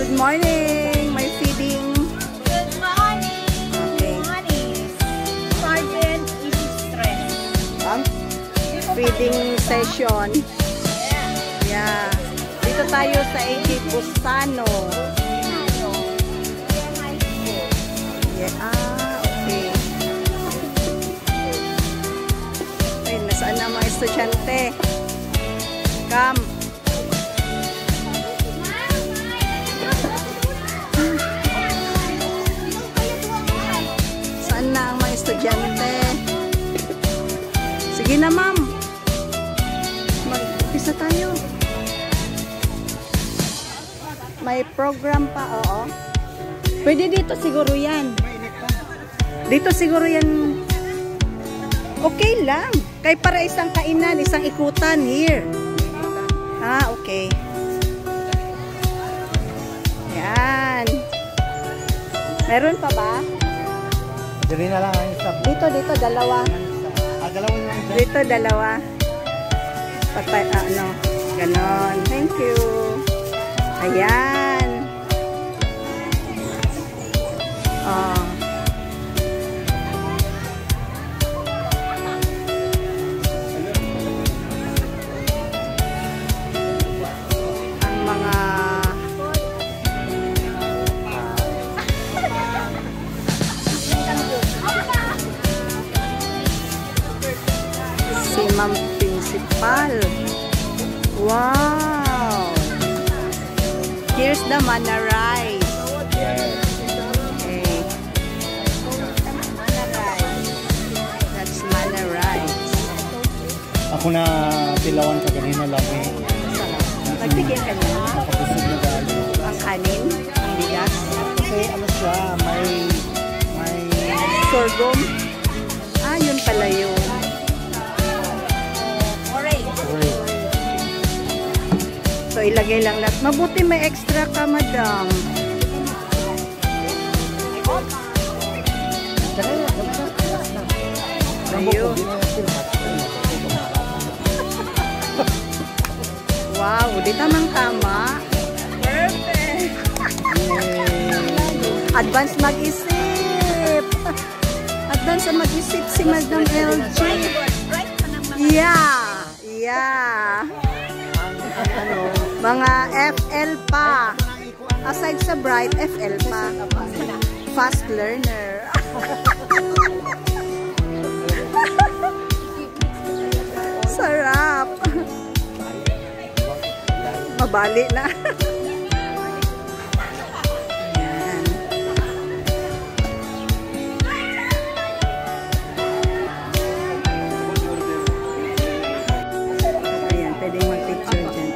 Good morning! May feeding. Good morning! Okay. Good morning! Sergeant is stressed. Feeding session. Yeah. Dito tayo sa AG Bustano. Yeah. Okay. Okay, nasaan na mga estudyante? Come. Saan na ang mga estudyante? Sige na, ma'am. Mag-umpisa tayo. May program pa, oo. Pwede dito siguro yan. Dito siguro yan. Okay lang. Kay para isang kainan, isang ikutan. Here. Ah, okay. Yan. Meron pa ba? Dili na lang ang stop. Dito, dalawa. Dalawa na lang. Dito, dalawa. Patay, ano. Ganon. Thank you. Ayan. Oh. Ang mga si Ma'am Principal. Wow! Here's the manna rice. Okay. Manna rice. That's manna rice. Ako na tilawan ka ganina lang eh. Nagtigil ka na? Nakapusog na dahil. Ang kanin? Ang bigas? Kasi ano siya, may Sorghum? Ah, yun pala yun. So, ilagay lang lahat. Mabuti may extra ka, madam. Ayun. Wow, di tamang-tama. Perfect. Advance mag-isip. Advance mag-isip si Madam LG. Yeah. Yeah. Mga FL pa. Aside sa bright, FL pa. Fast learner. Sarap. Mabali na. Ayan. Ayan, pwedeng mag-picture dyan.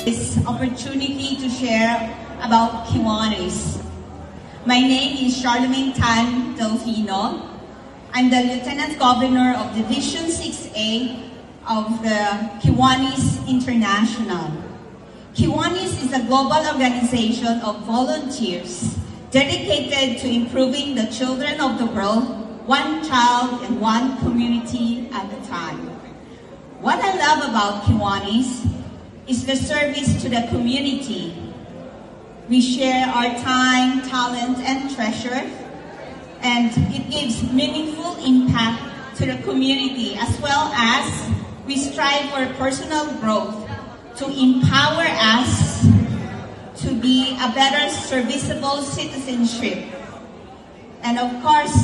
this opportunity to share about Kiwanis. My name is Charlemagne Tan Delfino. I'm the Lieutenant Governor of Division 6A of the Kiwanis International. Kiwanis is a global organization of volunteers dedicated to improving the children of the world, one child and one community at a time. What I love about Kiwanis is the service to the community. We share our time, talent, and treasure, and it gives meaningful impact to the community, as well as we strive for personal growth to empower us to be a better serviceable citizenship. And of course,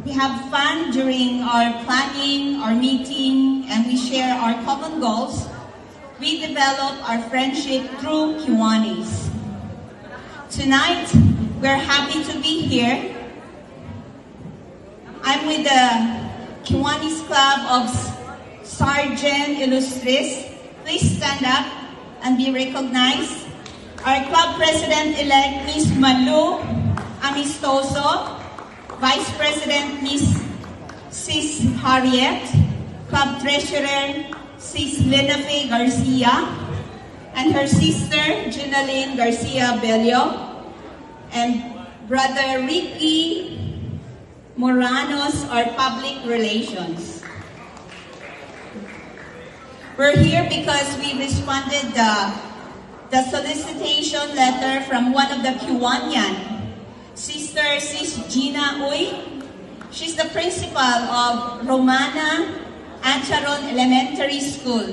we have fun during our planning, our meeting, and we share our common goals. We develop our friendship through Kiwanis. Tonight, we're happy to be here. I'm with the Kiwanis Club of Sargent Illustres. Please stand up and be recognized. Our club president-elect, Ms. Malu Amistoso, Vice President, Ms. Sis Harriet, Club Treasurer, Sis Lenafe Garcia, and her sister, Ginaline Garcia Bello, and Brother Ricky Moranos, our public relations. We're here because we responded the solicitation letter from one of the Kiwanian, Sister Sis Gina Uy. She's the principal of Romana Acharon Elementary School.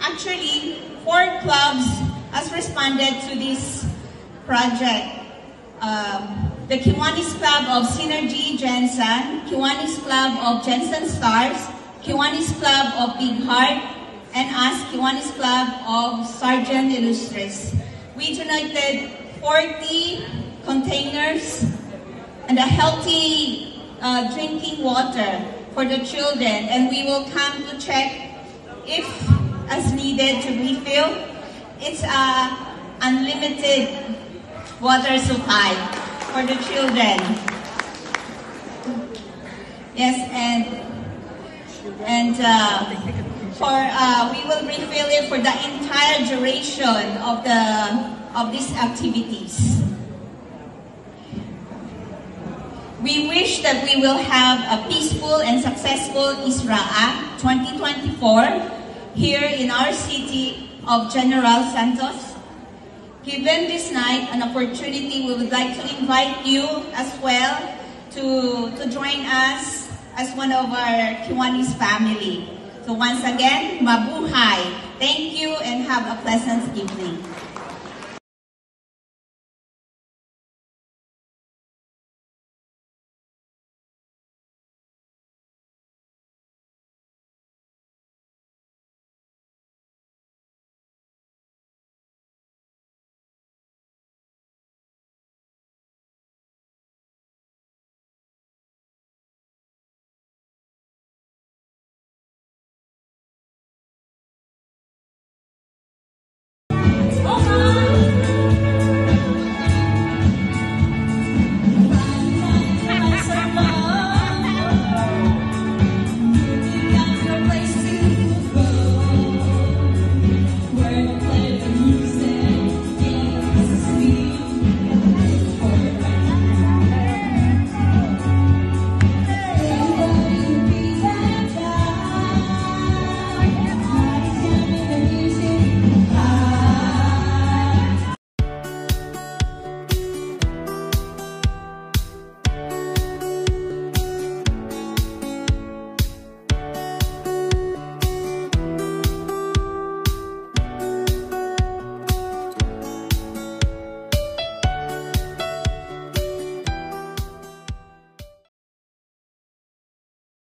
Actually, 4 clubs has responded to this project. The Kiwanis Club of Synergy Jensen, Kiwanis Club of Jensen Stars, Kiwanis Club of Big Heart, and us, Kiwanis Club of Sargent Illustres. We donated 40 containers and a healthy drinking water for the children, and we will come to check if as needed to refill. It's a unlimited water supply for the children. Yes, we will refill it for the entire duration of these activities. We wish that we will have a peaceful and successful ISRA 2024 here in our city of General Santos. Given this night an opportunity, we would like to invite you as well to join us as one of our Kiwanis family. So once again, mabuhay. Thank you and have a pleasant evening.